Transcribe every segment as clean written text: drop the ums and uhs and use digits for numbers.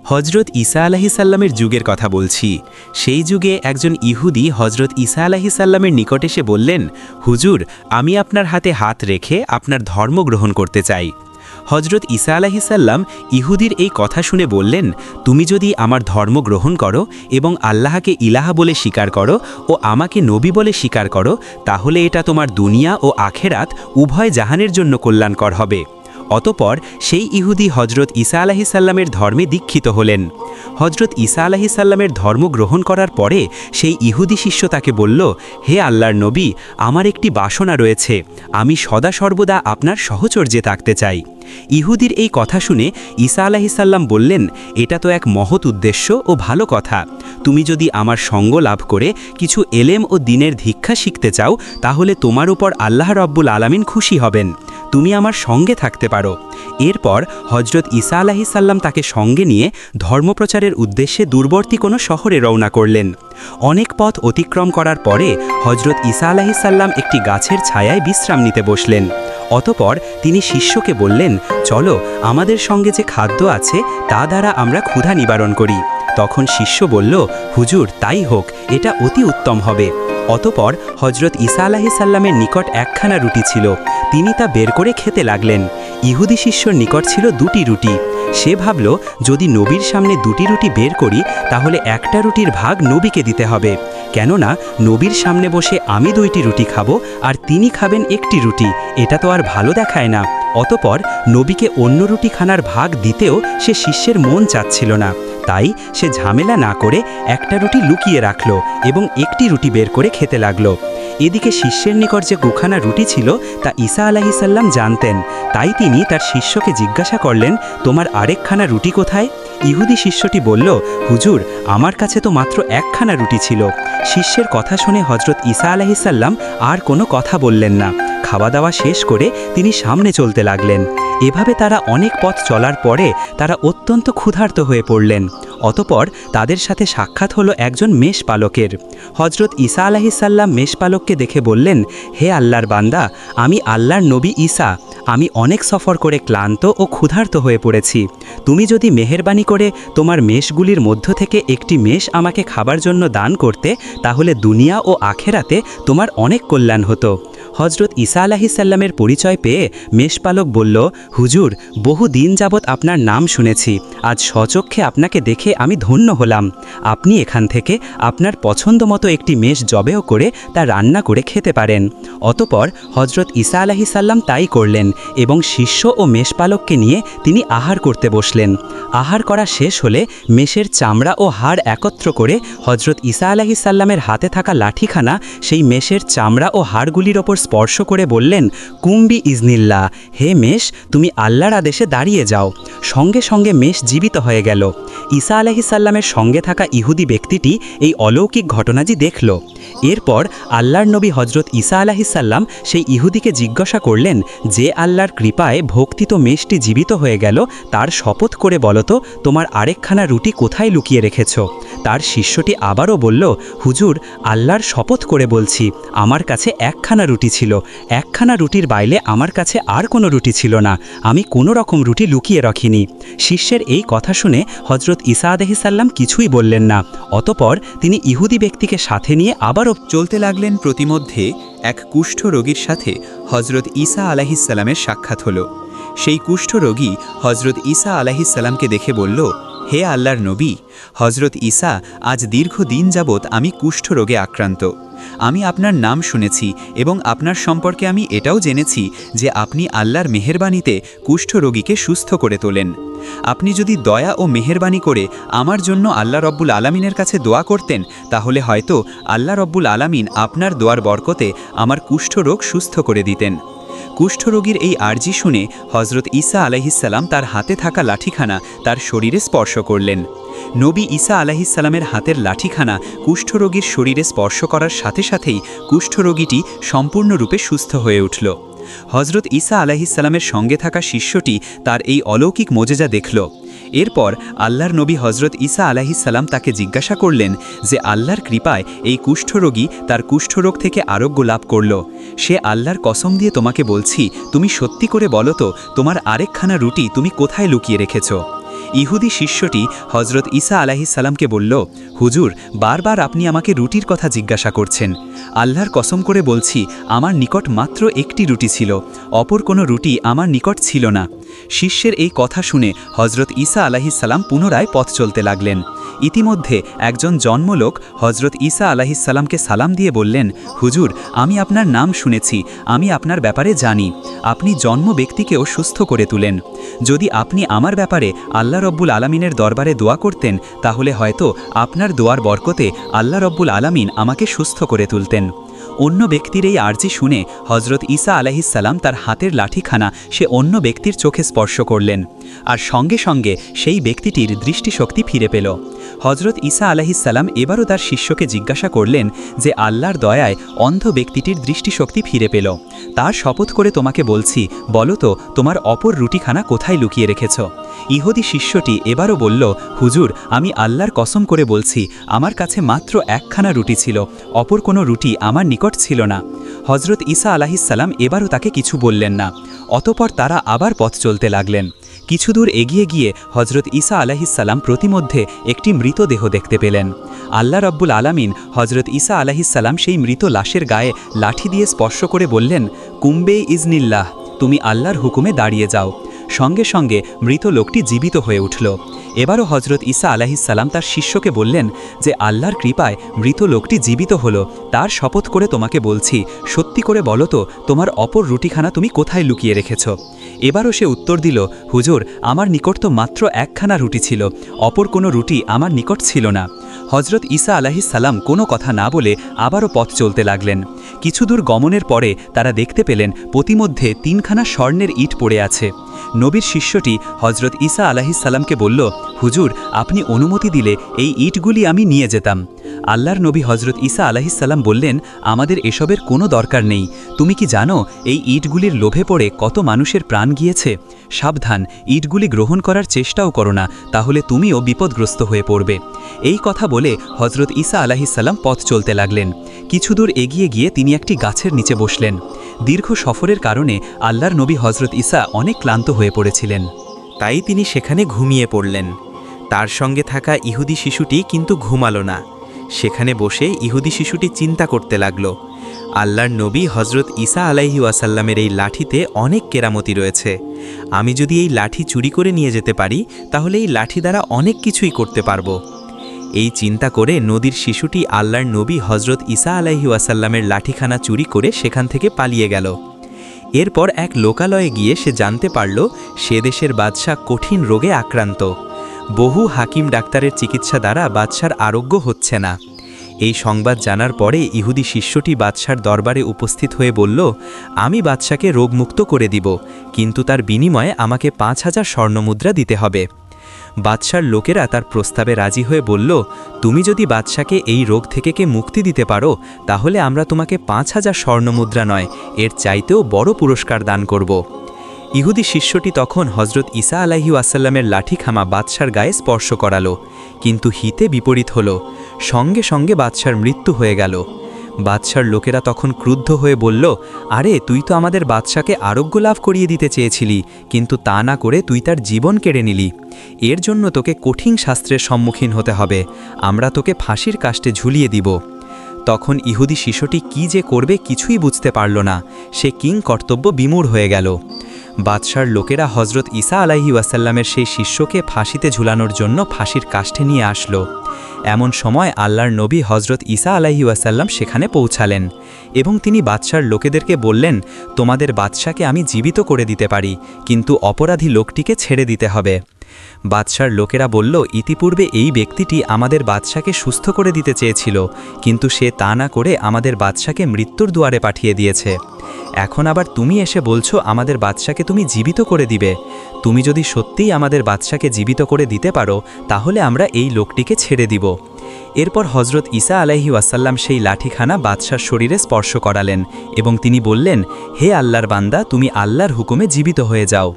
হজরত ঈসা আলাহিসাল্লামের যুগের কথা বলছি। সেই যুগে একজন ইহুদি হজরত ঈসা আলাহিসাল্লামের নিকট এসে বললেন, হুজুর, আমি আপনার হাতে হাত রেখে আপনার ধর্ম গ্রহণ করতে চাই। হজরত ঈসা আলাহিসাল্লাম ইহুদির এই কথা শুনে বললেন, তুমি যদি আমার ধর্ম গ্রহণ করো এবং আল্লাহকে ইলাহা বলে স্বীকার করো ও আমাকে নবী বলে স্বীকার করো, তাহলে এটা তোমার দুনিয়া ও আখেরাত উভয় জাহানের জন্য কল্যাণকর হবে। অতপর সেই ইহুদি হজরত ঈসা আলাহিসাল্লামের ধর্মে দীক্ষিত হলেন। হজরত ঈসা আলাহিসাল্লামের ধর্ম গ্রহণ করার পরে সেই ইহুদি শিষ্য তাকে বলল, হে আল্লাহর নবী, আমার একটি বাসনা রয়েছে, আমি সদা সর্বদা আপনার সহচর্যে থাকতে চাই। ইহুদির এই কথা শুনে ঈসা আলাহিসাল্লাম বললেন, এটা তো এক মহৎ উদ্দেশ্য ও ভালো কথা। তুমি যদি আমার সঙ্গ লাভ করে কিছু এলেম ও দ্বীনের দীক্ষা শিখতে চাও, তাহলে তোমার উপর আল্লাহ রব্বুল আলামিন খুশি হবেন। তুমি আমার সঙ্গে থাকতে পারো। এরপর হজরত ঈসা আলাহিসাল্লাম তাকে সঙ্গে নিয়ে ধর্মপ্রচারের উদ্দেশ্যে দূরবর্তী কোনো শহরে রওনা করলেন। অনেক পথ অতিক্রম করার পরে হজরত ঈসা আলাহিসাল্লাম একটি গাছের ছায়ায় বিশ্রাম নিতে বসলেন। অতপর তিনি শিষ্যকে বললেন, চলো, আমাদের সঙ্গে যে খাদ্য আছে তা দ্বারা আমরা ক্ষুধা নিবারণ করি। তখন শিষ্য বলল, হুজুর, তাই হোক, এটা অতি উত্তম হবে। অতপর হজরত ঈসা আলাহিসাল্লামের নিকট একখানা রুটি ছিল, তিনি তা বের করে খেতে লাগলেন। ইহুদি শিষ্যর নিকট ছিল 2টি রুটি। সে ভাবল, যদি নবীর সামনে 2টি রুটি বের করি তাহলে একটা রুটির ভাগ নবীকে দিতে হবে, কেননা নবীর সামনে বসে আমি 2টি রুটি খাবো আর তিনি খাবেন একটি রুটি, এটা তো আর ভালো দেখায় না। অতপর নবীকে অন্য রুটি খানার ভাগ দিতেও সে শিষ্যের মন চাচ্ছিল না, তাই সে ঝামেলা না করে একটা রুটি লুকিয়ে রাখল এবং একটি রুটি বের করে খেতে লাগল। এদিকে শিষ্যের নিকট যে 2খানা রুটি ছিল তা ঈসা আলাহিসাল্লাম জানতেন, তাই তিনি তার শিষ্যকে জিজ্ঞাসা করলেন, তোমার আরেকখানা রুটি কোথায়? ইহুদি শিষ্যটি বলল, হুজুর, আমার কাছে তো মাত্র একখানা রুটি ছিল। শিষ্যের কথা শুনে হজরত ঈসা আলাহিসাল্লাম আর কোনো কথা বললেন না। খাওয়া দাওয়া শেষ করে তিনি সামনে চলতে লাগলেন। এভাবে তারা অনেক পথ চলার পরে তারা অত্যন্ত ক্ষুধার্ত হয়ে পড়লেন। অতপর তাদের সাথে সাক্ষাৎ হলো একজন মেষপালকের। হজরত ঈসা আলাহিসাল্লাম মেষপালককে দেখে বললেন, হে আল্লাহর বান্দা, আমি আল্লাহর নবী ঈসা। আমি অনেক সফর করে ক্লান্ত ও ক্ষুধার্ত হয়ে পড়েছি। তুমি যদি মেহেরবানি করে তোমার মেষগুলির মধ্য থেকে একটি মেষ আমাকে খাবার জন্য দান করতে, তাহলে দুনিয়া ও আখেরাতে তোমার অনেক কল্যাণ হতো। হজরত ঈসা আলাহিসাল্লামের পরিচয় পেয়ে মেষপালক বলল, হুজুর, বহু দিন যাবৎ আপনার নাম শুনেছি, আজ স্বচক্ষে আপনাকে দেখে আমি ধন্য হলাম। আপনি এখান থেকে আপনার পছন্দ মতো একটি মেষ জবেহ করে তা রান্না করে খেতে পারেন। অতপর হজরত ঈসা আলাহিসাল্লাম তাই করলেন এবং শিষ্য ও মেষপালককে নিয়ে তিনি আহার করতে বসলেন। আহার করা শেষ হলে মেষের চামড়া ও হাড় একত্র করে হজরত ঈসা আলাহিসাল্লামের হাতে থাকা লাঠিখানা সেই মেষের চামড়া ও হাড়গুলির ওপর স্পর্শ করে বললেন, কুম্বি ইজনিল্লাহ, হে মেষ, তুমি আল্লাহর আদেশে দাঁড়িয়ে যাও। সঙ্গে সঙ্গে মেষ জীবিত হয়ে গেল। ঈসা আলাহিসাল্লামের সঙ্গে থাকা ইহুদি ব্যক্তিটি এই অলৌকিক ঘটনাটি দেখল। এরপর আল্লাহর নবী হজরত ঈসা আলাহিসাল্লাম সেই ইহুদিকে জিজ্ঞাসা করলেন, যে আল্লাহর কৃপায় ভক্তিত মেষটি জীবিত হয়ে গেল, তার শপথ করে বলতো, তোমার আরেকখানা রুটি কোথায় লুকিয়ে রেখেছ? তার শিষ্যটি আবারও বলল, হুজুর, আল্লাহর শপথ করে বলছি, আমার কাছে একখানা রুটি ছিল। একখানা রুটির বাইরে আমার কাছে আর কোনো রুটি ছিল না, আমি কোনো রকম রুটি লুকিয়ে রাখিনি। শিষ্যের এই কথা শুনে হজরত ঈসা আলাইহিসসালাম কিছুই বললেন না। অতপর তিনি ইহুদি ব্যক্তিকে সাথে নিয়ে আবারও চলতে লাগলেন। প্রতিমধ্যে এক কুষ্ঠ রোগীর সাথে হজরত ঈসা আলাইহিসসালামের সাক্ষাৎ হলো। সেই কুষ্ঠ রোগী হজরত ঈসা আলাইহিসসালামকে দেখে বলল, হে আল্লাহর নবী, হজরত ঈসা, আজ দীর্ঘদিন যাবৎ আমি কুষ্ঠ রোগে আক্রান্ত। আমি আপনার নাম শুনেছি এবং আপনার সম্পর্কে আমি এটাও জেনেছি যে আপনি আল্লাহর মেহেরবানিতে কুষ্ঠ রোগীকে সুস্থ করে তোলেন। আপনি যদি দয়া ও মেহেরবানি করে আমার জন্য আল্লাহ রব্বুল আলামিনের কাছে দোয়া করতেন, তাহলে হয়তো আল্লাহ রব্বুল আলামিন আপনার দোয়ার বরকতে আমার কুষ্ঠ রোগ সুস্থ করে দিতেন। কুষ্ঠরোগীর এই আর্জি শুনে হজরত ঈসা আলাইহিসসালাম তার হাতে থাকা লাঠিখানা তার শরীরে স্পর্শ করলেন। নবী ঈসা আলাইহিসসালামের হাতের লাঠিখানা কুষ্ঠরোগীর শরীরে স্পর্শ করার সাথে সাথেই কুষ্ঠরোগীটি সম্পূর্ণরূপে সুস্থ হয়ে উঠল। হজরত ঈসা আলাইহিসসালামের সঙ্গে থাকা শিষ্যটি তার এই অলৌকিক মোজেজা দেখল। এরপর আল্লাহর নবী হজরত ঈসা আলাইহিসসালাম তাকে জিজ্ঞাসা করলেন যে আল্লাহর কৃপায় এই কুষ্ঠরোগী তার কুষ্ঠরোগ থেকে আরোগ্য লাভ করল। সে আল্লাহর কসম দিয়ে তোমাকে বলছি, তুমি সত্যি করে বলো তো, তোমার আরেকখানা রুটি তুমি কোথায় লুকিয়ে রেখেছ? ইহুদি শিষ্যটি হজরত ঈসা আলাইহিসসালামকে বলল, হুজুর, বারবার আপনি আমাকে রুটির কথা জিজ্ঞাসা করছেন। আল্লাহর কসম করে বলছি, আমার নিকট মাত্র একটি রুটি ছিল, অপর কোনো রুটি আমার নিকট ছিল না। শিষ্যের এই কথা শুনে হজরত ঈসা আলাইহিসসালাম পুনরায় পথ চলতে লাগলেন। ইতিমধ্যে একজন জন্মলোক হজরত ঈসা আলাইহিসসালামকে সালাম দিয়ে বললেন, হুজুর, আমি আপনার নাম শুনেছি, আমি আপনার ব্যাপারে জানি। আপনি জন্ম ব্যক্তিকেও সুস্থ করে তুলেন। যদি আপনি আমার ব্যাপারে আল্লাহ রব্বুল আলামিনের দরবারে দোয়া করতেন, তাহলে হয়তো আপনার দোয়ার বরকতে আল্লাহ রব্বুল আলামিন আমাকে সুস্থ করে তুলতেন। অন্য ব্যক্তির এই আর্জি শুনে হজরত ঈসা আলাইহিসসালাম তার হাতের লাঠিখানা সে অন্য ব্যক্তির চোখে স্পর্শ করলেন, আর সঙ্গে সঙ্গে সেই ব্যক্তিটির দৃষ্টিশক্তি ফিরে পেল। হজরত ঈসা আলাইহিসসালাম এবারও তার শিষ্যকে জিজ্ঞাসা করলেন যে আল্লাহর দয়ায় অন্ধ ব্যক্তিটির দৃষ্টিশক্তি ফিরে পেল, তার শপথ করে তোমাকে বলছি, বলো তো তোমার অপর রুটিখানা কোথায় লুকিয়ে রেখেছ? ইহুদি শিষ্যটি এবারও বলল, হুজুর, আমি আল্লাহর কসম করে বলছি, আমার কাছে মাত্র একখানা রুটি ছিল, অপর কোনো রুটি আমার নিকট ছিল না। হজরত ঈসা আলাইহিসসালাম এবারও তাকে কিছু বললেন না। অতঃপর তারা আবার পথ চলতে লাগলেন। কিছু দূর এগিয়ে গিয়ে হজরত ঈসা আলাইহিসসালাম প্রতিমধ্যে একটি মৃতদেহ দেখতে পেলেন। আল্লাহ রব্বুল আলামিন হজরত ঈসা আলাইহিসসালাম সেই মৃত লাশের গায়ে লাঠি দিয়ে স্পর্শ করে বললেন, কুম্বে ইজনিল্লাহ, তুমি আল্লাহর হুকুমে দাঁড়িয়ে যাও। সঙ্গে সঙ্গে মৃত লোকটি জীবিত হয়ে উঠল। এবারও হজরত ঈসা আলাইহিসসালাম তার শিষ্যকে বললেন যে আল্লাহর কৃপায় মৃত লোকটি জীবিত হলো, তার শপথ করে তোমাকে বলছি, সত্যি করে বলো তো তোমার অপর রুটিখানা তুমি কোথায় লুকিয়ে রেখেছ? এবারও সে উত্তর দিল, হুজুর, আমার নিকট তো মাত্র একখানা রুটি ছিল, অপর কোনো রুটি আমার নিকট ছিল না। হজরত ঈসা আলাইহিসসালাম কোনো কথা না বলে আবারও পথ চলতে লাগলেন। কিছু দূর গমনের পরে তারা দেখতে পেলেন প্রতিমধ্যে 3খানা স্বর্ণের ইট পড়ে আছে। নবীর শিষ্যটি হজরত ঈসা আলাইহিসসালামকে বলল, হুজুর, আপনি অনুমতি দিলে এই ইটগুলি আমি নিয়ে যেতাম। আল্লাহর নবী হজরত ঈসা আলাইহিসসালাম বললেন, আমাদের এসবের কোনো দরকার নেই। তুমি কি জানো এই ইটগুলির লোভে পড়ে কত মানুষের প্রাণ গিয়েছে? সাবধান, ইটগুলি গ্রহণ করার চেষ্টাও করো না, তাহলে তুমিও বিপদগ্রস্ত হয়ে পড়বে। এই কথা বলে হজরত ঈসা আলাইহিসসালাম পথ চলতে লাগলেন। কিছু দূর এগিয়ে গিয়ে তিনি একটি গাছের নিচে বসলেন। দীর্ঘ সফরের কারণে আল্লাহর নবী হজরত ঈসা অনেক ক্লান্ত হয়ে পড়েছিলেন, তাই তিনি সেখানে ঘুমিয়ে পড়লেন। তার সঙ্গে থাকা ইহুদি শিশুটি কিন্তু ঘুমালো না। সেখানে বসে ইহুদি শিশুটি চিন্তা করতে লাগল, আল্লাহর নবী হজরত ঈসা আলাইহি ওয়াসাল্লামের এই লাঠিতে অনেক কেরামতি রয়েছে। আমি যদি এই লাঠি চুরি করে নিয়ে যেতে পারি, তাহলে এই লাঠি দ্বারা অনেক কিছুই করতে পারবো। এই চিন্তা করে নদীর শিশুটি আল্লাহর নবী হজরত ঈসা আলাইহি ওয়াসাল্লামের লাঠিখানা চুরি করে সেখান থেকে পালিয়ে গেল। এরপর এক লোকালয়ে গিয়ে সে জানতে পারল সে দেশের বাদশাহ কঠিন রোগে আক্রান্ত। বহু হাকিম ডাক্তারের চিকিৎসা দ্বারা বাদশার আরোগ্য হচ্ছে না। এই সংবাদ জানার পরে ইহুদি শিষ্যটি বাদশার দরবারে উপস্থিত হয়ে বলল, আমি বাদশাকে রোগমুক্ত করে দিব, কিন্তু তার বিনিময়ে আমাকে 5000 স্বর্ণমুদ্রা দিতে হবে। বাদশার লোকেরা তার প্রস্তাবে রাজি হয়ে বলল, তুমি যদি বাদশাকে এই রোগ থেকে মুক্তি দিতে পারো, তাহলে আমরা তোমাকে 5000 স্বর্ণমুদ্রা নয়, এর চাইতেও বড় পুরস্কার দান করব। ইহুদি শিষ্যটি তখন হজরত ঈসা আলাইহি ওয়াসাল্লামের লাঠিখামা বাদশার গায়ে স্পর্শ করালো, কিন্তু হিতে বিপরীত হল। সঙ্গে সঙ্গে বাদশার মৃত্যু হয়ে গেল। বাদশার লোকেরা তখন ক্রুদ্ধ হয়ে বলল, আরে তুই তো আমাদের বাদশাকে আরোগ্য লাভ করিয়ে দিতে চেয়েছিলি, কিন্তু তা না করে তুই তার জীবন কেড়ে নিলি। এর জন্য তোকে কঠিন শাস্ত্রের সম্মুখীন হতে হবে, আমরা তোকে ফাঁসির কাষ্টে ঝুলিয়ে দিব। তখন ইহুদি শিশুটি কি যে করবে কিছুই বুঝতে পারল না। সে কিং কর্তব্য বিমূঢ় হয়ে গেল। বাদশার লোকেরা হজরত ঈসা আলাইহি ওয়াসাল্লামের সেই শিষ্যকে ফাঁসিতে ঝুলানোর জন্য ফাঁসির কাষ্ঠে নিয়ে আসলো। এমন সময় আল্লাহর নবী হজরত ঈসা আলাইহি ওয়াসাল্লাম সেখানে পৌঁছালেন এবং তিনি বাদশার লোকেদেরকে বললেন, তোমাদের বাদশাকে আমি জীবিত করে দিতে পারি, কিন্তু অপরাধী লোকটিকে ছেড়ে দিতে হবে। বাদশার লোকেরা বলল, ইতিপূর্বে এই ব্যক্তিটি আমাদের বাদশাকে সুস্থ করে দিতে চেয়েছিল, কিন্তু সে তা না করে আমাদের বাদশাকে মৃত্যুর দুয়ারে পাঠিয়ে দিয়েছে। এখন আবার তুমি এসে বলছো আমাদের বাদশাকে তুমি জীবিত করে দিবে। তুমি যদি সত্যিই আমাদের বাদশাকে জীবিত করে দিতে পারো, তাহলে আমরা এই লোকটিকে ছেড়ে দিব। এরপর হজরত ঈসা আলাইহি ওয়াসাল্লাম সেই লাঠিখানা বাদশার শরীরে স্পর্শ করালেন এবং তিনি বললেন, হে আল্লাহর বান্দা, তুমি আল্লাহর হুকুমে জীবিত হয়ে যাও।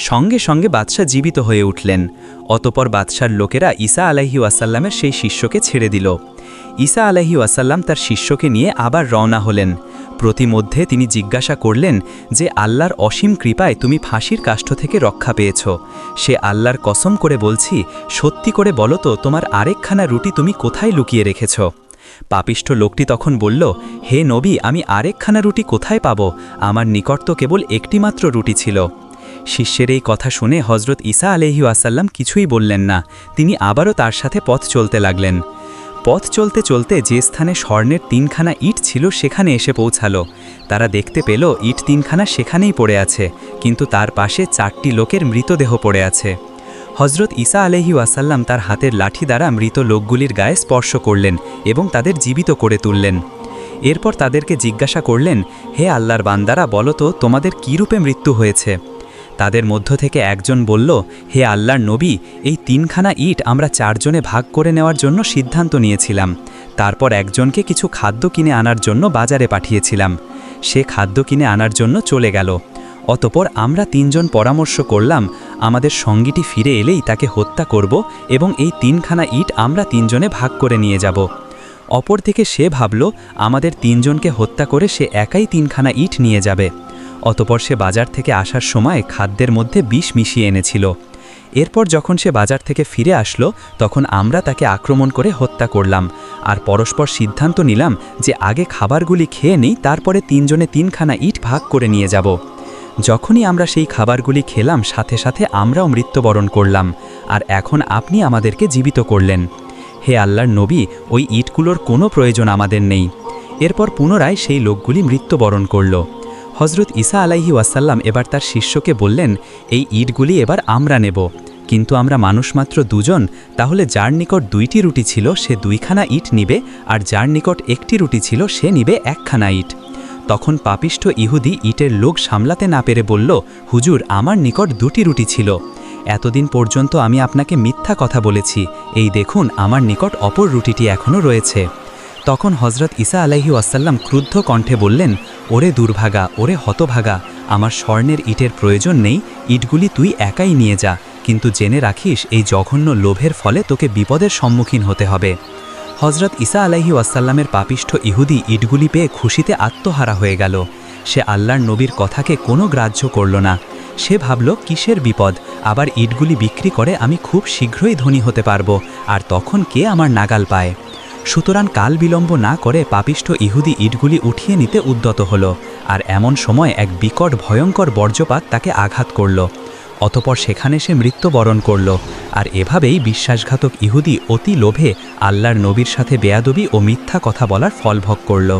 সঙ্গে সঙ্গে বাদশা জীবিত হয়ে উঠলেন। অতপর বাদশার লোকেরা ঈসা আলাইহি ওয়াসাল্লামের সেই শিষ্যকে ছেড়ে দিল। ঈসা আলাইহি ওয়াসাল্লাম তার শিষ্যকে নিয়ে আবার রওনা হলেন। প্রতিমধ্যে তিনি জিজ্ঞাসা করলেন যে আল্লাহর অসীম কৃপায় তুমি ফাঁসির কাষ্ঠ থেকে রক্ষা পেয়েছ। সে আল্লাহর কসম করে বলছি, সত্যি করে বলো তো তোমার আরেকখানা রুটি তুমি কোথায় লুকিয়ে রেখেছ? পাপিষ্ঠ লোকটি তখন বলল, হে নবী, আমি আরেকখানা রুটি কোথায় পাব? আমার নিকট তো কেবল একটিমাত্র রুটি ছিল। শিষ্যের এই কথা শুনে হজরত ঈসা আলাইহিস কিছুই বললেন না। তিনি আবারও তার সাথে পথ চলতে লাগলেন। পথ চলতে চলতে যে স্থানে স্বর্ণের 3খানা ইট ছিল সেখানে এসে পৌঁছালো। তারা দেখতে পেল ইট 3খানা সেখানেই পড়ে আছে, কিন্তু তার পাশে 4টি লোকের মৃতদেহ পড়ে আছে। হজরত ঈসা আলাইহিস তার হাতের লাঠি দ্বারা মৃত লোকগুলির গায়ে স্পর্শ করলেন এবং তাদের জীবিত করে তুললেন। এরপর তাদেরকে জিজ্ঞাসা করলেন, হে আল্লাহর বান্দারা, বলো তো তোমাদের কী রূপে মৃত্যু হয়েছে? তাদের মধ্য থেকে একজন বলল, হে আল্লাহর নবী, এই 3খানা ইট আমরা 4 জনে ভাগ করে নেওয়ার জন্য সিদ্ধান্ত নিয়েছিলাম। তারপর একজনকে কিছু খাদ্য কিনে আনার জন্য বাজারে পাঠিয়েছিলাম। সে খাদ্য কিনে আনার জন্য চলে গেল। অতপর আমরা 3 জন পরামর্শ করলাম, আমাদের সঙ্গীটি ফিরে এলেই তাকে হত্যা করব এবং এই 3খানা ইট আমরা 3 জনে ভাগ করে নিয়ে যাব। অপরদিকে সে ভাবল, আমাদের 3 জনকে হত্যা করে সে একাই 3খানা ইট নিয়ে যাবে। অতপর সে বাজার থেকে আসার সময় খাদ্যের মধ্যে বিষ মিশিয়ে এনেছিল। এরপর যখন সে বাজার থেকে ফিরে আসলো, তখন আমরা তাকে আক্রমণ করে হত্যা করলাম আর পরস্পর সিদ্ধান্ত নিলাম যে আগে খাবারগুলি খেয়ে নিই, তারপরে 3 জনে 3খানা ইট ভাগ করে নিয়ে যাব। যখনই আমরা সেই খাবারগুলি খেলাম, সাথে সাথে আমরাও মৃত্যুবরণ করলাম, আর এখন আপনি আমাদেরকে জীবিত করলেন। হে আল্লাহর নবী, ওই ইটগুলোর কোনো প্রয়োজন আমাদের নেই। এরপর পুনরায় সেই লোকগুলি মৃত্যুবরণ করল। হজরত ঈসা আলাইহিস এবার তার শিষ্যকে বললেন, এই ইটগুলি এবার আমরা নেব, কিন্তু আমরা মানুষ মাত্র 2 জন, তাহলে যার নিকট 2টি রুটি ছিল সে 2খানা ইট নিবে, আর যার নিকট 1টি রুটি ছিল সে নিবে 1খানা ইট। তখন পাপিষ্ঠ ইহুদি ইটের লোক সামলাতে না পেরে বলল, হুজুর, আমার নিকট 2টি রুটি ছিল। এতদিন পর্যন্ত আমি আপনাকে মিথ্যা কথা বলেছি, এই দেখুন আমার নিকট অপর রুটিটি এখনও রয়েছে। তখন হজরত ঈসা আলাইহিস ক্রুদ্ধ কণ্ঠে বললেন, ওরে দুর্ভাগা, ওরে হতভাগা, আমার স্বর্ণের ইটের প্রয়োজন নেই, ইটগুলি তুই একাই নিয়ে যা, কিন্তু জেনে রাখিস এই জঘন্য লোভের ফলে তোকে বিপদের সম্মুখীন হতে হবে। হজরত ঈসা আলাইহিস পাপিষ্ঠ ইহুদি ইটগুলি পেয়ে খুশিতে আত্মহারা হয়ে গেল। সে আল্লাহর নবীর কথাকে কোনো গ্রাহ্য করল না। সে ভাবল, কিসের বিপদ, আবার ইটগুলি বিক্রি করে আমি খুব শীঘ্রই ধনী হতে পারবো, আর তখন কে আমার নাগাল পায়। সুতরাং কাল বিলম্ব না করে পাপিষ্ঠ ইহুদি ইটগুলি উঠিয়ে নিতে উদ্যত হল, আর এমন সময় এক বিকট ভয়ঙ্কর বজ্রপাত তাকে আঘাত করল। অতপর সেখানে সে মৃত্যুবরণ করল। আর এভাবেই বিশ্বাসঘাতক ইহুদি অতি লোভে আল্লাহর নবীর সাথে বেয়াদবি ও মিথ্যা কথা বলার ফল ভোগ করল।